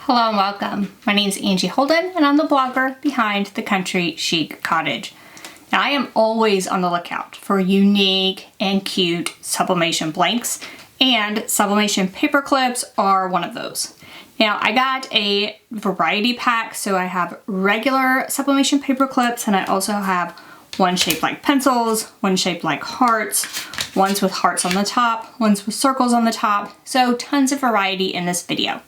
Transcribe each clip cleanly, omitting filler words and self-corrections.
Hello and welcome. My name is Angie Holden and I'm the blogger behind The Country Chic Cottage. Now I am always on the lookout for unique and cute sublimation blanks, and sublimation paper clips are one of those. Now I got a variety pack, so I have regular sublimation paper clips and I also have one shaped like pencils, one shaped like hearts, ones with hearts on the top, ones with circles on the top, so tons of variety in this video.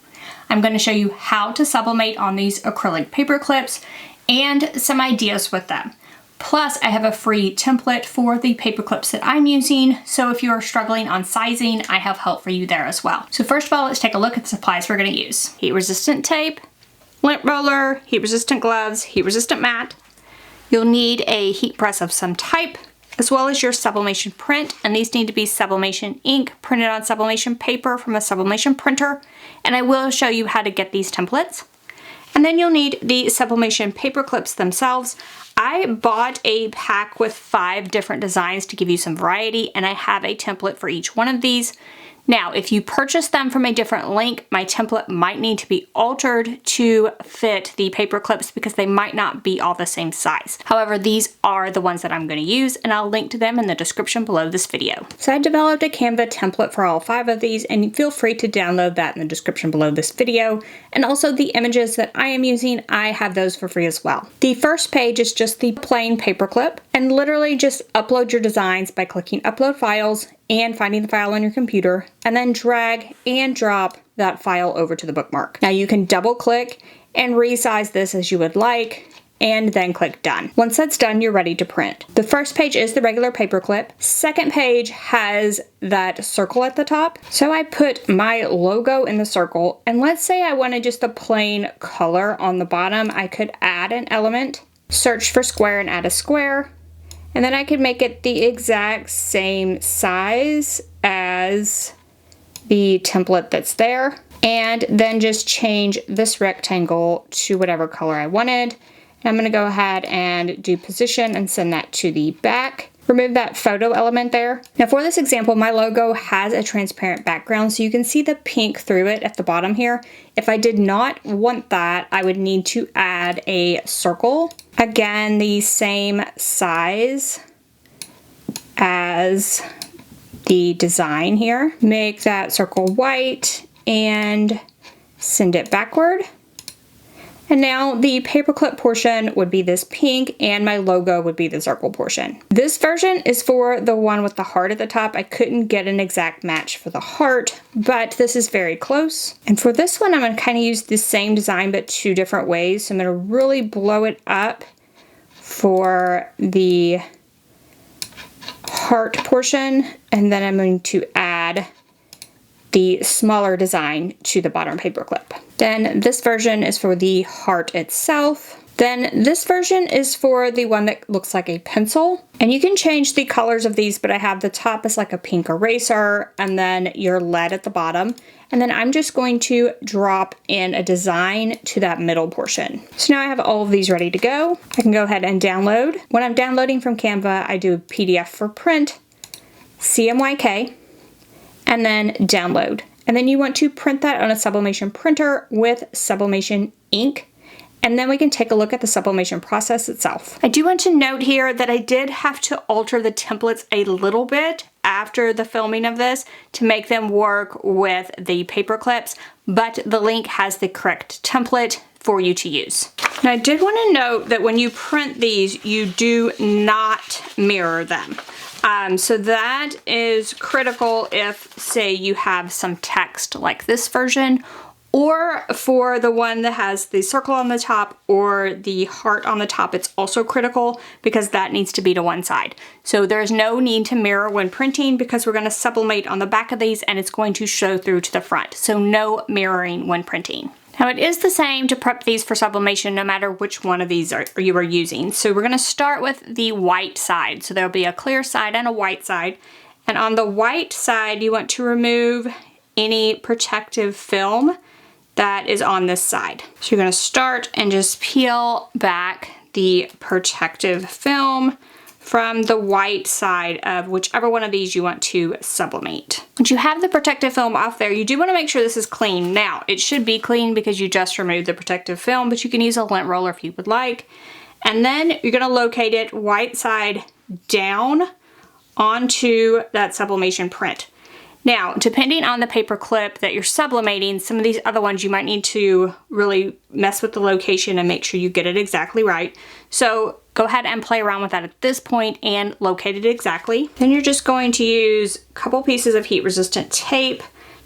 I'm going to show you how to sublimate on these acrylic paper clips and some ideas with them. Plus, I have a free template for the paper clips that I'm using, so if you are struggling on sizing, I have help for you there as well. So first of all, let's take a look at the supplies we're going to use. Heat-resistant tape, lint roller, heat-resistant gloves, heat-resistant mat. You'll need a heat press of some type, as well as your sublimation print, and these need to be sublimation ink printed on sublimation paper from a sublimation printer, and I will show you how to get these templates. And then you'll need the sublimation paper clips themselves. I bought a pack with 5 different designs to give you some variety, and I have a template for each one of these. Now, if you purchase them from a different link, my template might need to be altered to fit the paper clips because they might not be all the same size. However, these are the ones that I'm going to use, and I'll link to them in the description below this video. So I developed a Canva template for all 5 of these, and feel free to download that in the description below this video. And also the images that I am using, I have those for free as well. The first page is just the plain paper clip, and literally just upload your designs by clicking upload files and finding the file on your computer, and then drag and drop that file over to the bookmark. Now you can double click and resize this as you would like, and then click done. Once that's done, you're ready to print. The first page is the regular paper clip. Second page has that circle at the top. So I put my logo in the circle, and let's say I wanted just a plain color on the bottom. I could add an element, search for square and add a square. And then I could make it the exact same size as the template that's there. And then just change this rectangle to whatever color I wanted. And I'm going to go ahead and do position and send that to the back. Remove that photo element there. Now for this example, my logo has a transparent background, so you can see the pink through it at the bottom here. If I did not want that, I would need to add a circle. Again, the same size as the design here. Make that circle white and send it backward. And now the paperclip portion would be this pink, and my logo would be the circle portion. This version is for the one with the heart at the top. I couldn't get an exact match for the heart, but this is very close. And for this one, I'm going to kind of use the same design, but 2 different ways. So I'm going to really blow it up for the heart portion, and then I'm going to add the smaller design to the bottom paper clip. Then this version is for the heart itself. Then this version is for the one that looks like a pencil. And you can change the colors of these, but I have the top as like a pink eraser, and then your lead at the bottom. And then I'm just going to drop in a design to that middle portion. So now I have all of these ready to go. I can go ahead and download. When I'm downloading from Canva, I do PDF for print, CMYK, and then download. And then you want to print that on a sublimation printer with sublimation ink. And then we can take a look at the sublimation process itself. I do want to note here that I did have to alter the templates a little bit after the filming of this to make them work with the paper clips, but the link has the correct template for you to use. Now I did want to note that when you print these, you do not mirror them. So that is critical if, say, you have some text like this version, or for the one that has the circle on the top or the heart on the top, it's also critical because that needs to be to one side. So there's no need to mirror when printing because we're going to sublimate on the back of these and it's going to show through to the front. So no mirroring when printing. Now it is the same to prep these for sublimation no matter which one of these you are using. So we're going to start with the white side. So there'll be a clear side and a white side. And on the white side, you want to remove any protective film that is on this side. So you're going to start and just peel back the protective film from the white side of whichever one of these you want to sublimate. Once you have the protective film off there, you do want to make sure this is clean. Now, it should be clean because you just removed the protective film, but you can use a lint roller if you would like. And then you're going to locate it white side down onto that sublimation print. Now, depending on the paper clip that you're sublimating, some of these other ones you might need to really mess with the location and make sure you get it exactly right. So go ahead and play around with that at this point and locate it exactly. Then you're just going to use a couple pieces of heat resistant tape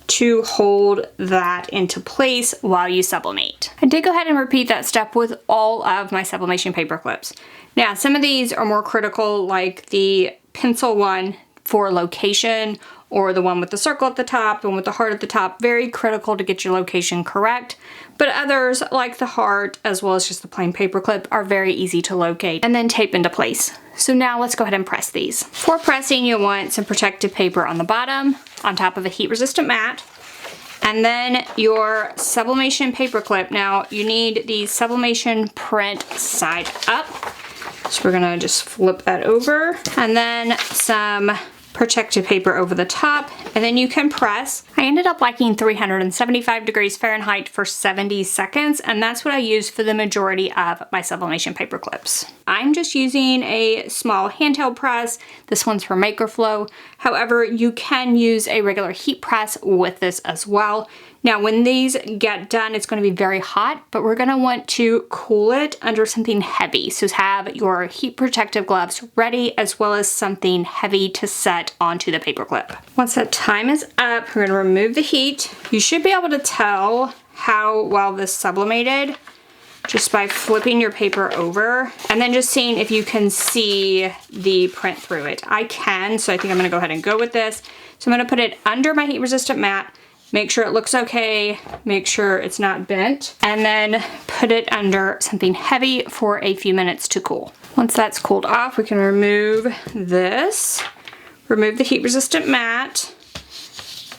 to hold that into place while you sublimate. I did go ahead and repeat that step with all of my sublimation paper clips. Now, some of these are more critical, like the pencil one for location, or the one with the circle at the top, the one with the heart at the top, very critical to get your location correct. But others, like the heart, as well as just the plain paper clip, are very easy to locate and then tape into place. So now let's go ahead and press these. For pressing, you'll want some protective paper on the bottom, on top of a heat resistant mat, and then your sublimation paper clip. Now you need the sublimation print side up. So we're gonna just flip that over, and then some protective paper over the top, and then you can press. I ended up liking 375 degrees Fahrenheit for 70 seconds, and that's what I use for the majority of my sublimation paper clips. I'm just using a small handheld press. This one's from Makerflow. However, you can use a regular heat press with this as well. Now, when these get done, it's going to be very hot, but we're going to want to cool it under something heavy. So have your heat protective gloves ready, as well as something heavy to set onto the paper clip. Once that time is up, we're going to remove the heat. You should be able to tell how well this sublimated just by flipping your paper over and then just seeing if you can see the print through it. I can, so I think I'm going to go ahead and go with this. So I'm going to put it under my heat resistant mat. Make sure it looks okay, make sure it's not bent, and then put it under something heavy for a few minutes to cool. Once that's cooled off, we can remove this, remove the heat resistant mat,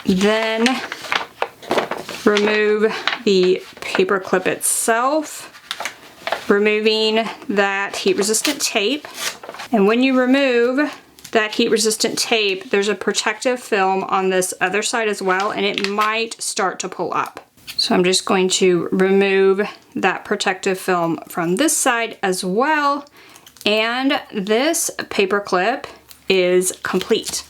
then remove the paper clip itself, removing that heat resistant tape. And when you remove that heat resistant tape, there's a protective film on this other side as well, and it might start to pull up. So I'm just going to remove that protective film from this side as well, and this paper clip is complete.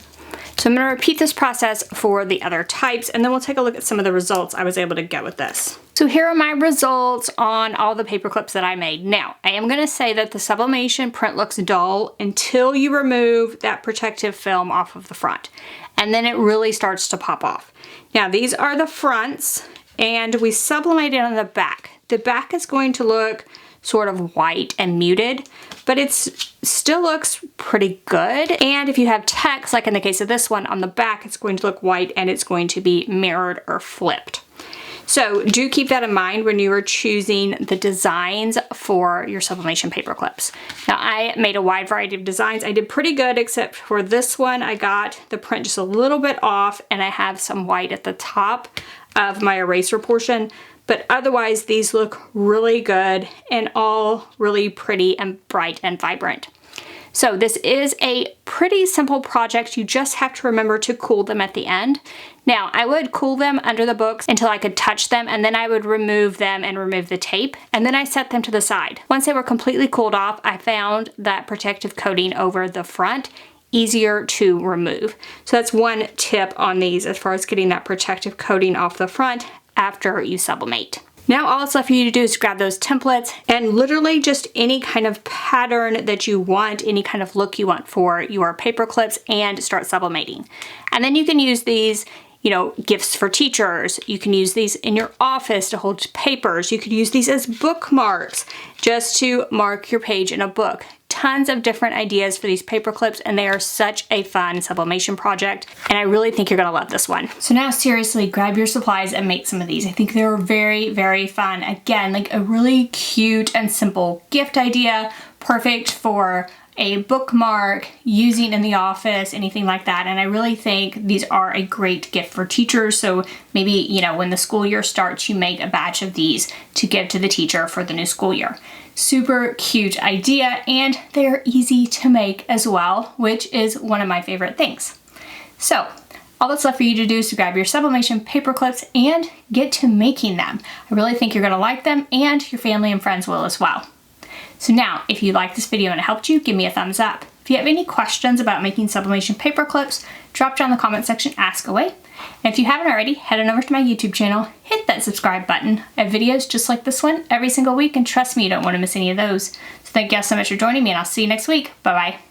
So I'm going to repeat this process for the other types, and then we'll take a look at some of the results I was able to get with this. So here are my results on all the paper clips that I made. Now, I am going to say that the sublimation print looks dull until you remove that protective film off of the front, and then it really starts to pop off. Now, these are the fronts, and we sublimated on the back. The back is going to look sort of white and muted, but it still looks pretty good. And if you have text, like in the case of this one, on the back, it's going to look white and it's going to be mirrored or flipped. So do keep that in mind when you are choosing the designs for your sublimation paper clips. Now, I made a wide variety of designs. I did pretty good, except for this one. I got the print just a little bit off, and I have some white at the top of my eraser portion. But otherwise, these look really good and all really pretty and bright and vibrant. So this is a pretty simple project. You just have to remember to cool them at the end. Now, I would cool them under the books until I could touch them, and then I would remove them and remove the tape, and then I set them to the side. Once they were completely cooled off, I found that protective coating over the front easier to remove. So that's one tip on these as far as getting that protective coating off the front after you sublimate. Now all it's left for you to do is grab those templates and literally just any kind of pattern that you want, any kind of look you want for your paper clips, and start sublimating. And then you can use these, you know, gifts for teachers. You can use these in your office to hold papers. You could use these as bookmarks just to mark your page in a book. Tons of different ideas for these paper clips, and they are such a fun sublimation project, and I really think you're gonna love this one. So now seriously, grab your supplies and make some of these. I think they're very, very fun. Again, like a really cute and simple gift idea, perfect for a bookmark, using in the office, anything like that. And I really think these are a great gift for teachers. So maybe, you know, when the school year starts, you make a batch of these to give to the teacher for the new school year. Super cute idea, and they're easy to make as well, which is one of my favorite things. So all that's left for you to do is to grab your Sublimation paper clips and get to making them. I really think you're gonna like them, and your family and friends will as well. So now, if you liked this video and it helped you, give me a thumbs up. If you have any questions about making Sublimation paper clips, drop down in the comment section, ask away. And if you haven't already, head on over to my YouTube channel, hit that subscribe button. I have videos just like this one every single week, and trust me, you don't want to miss any of those. So thank you all so much for joining me, and I'll see you next week. Bye-bye.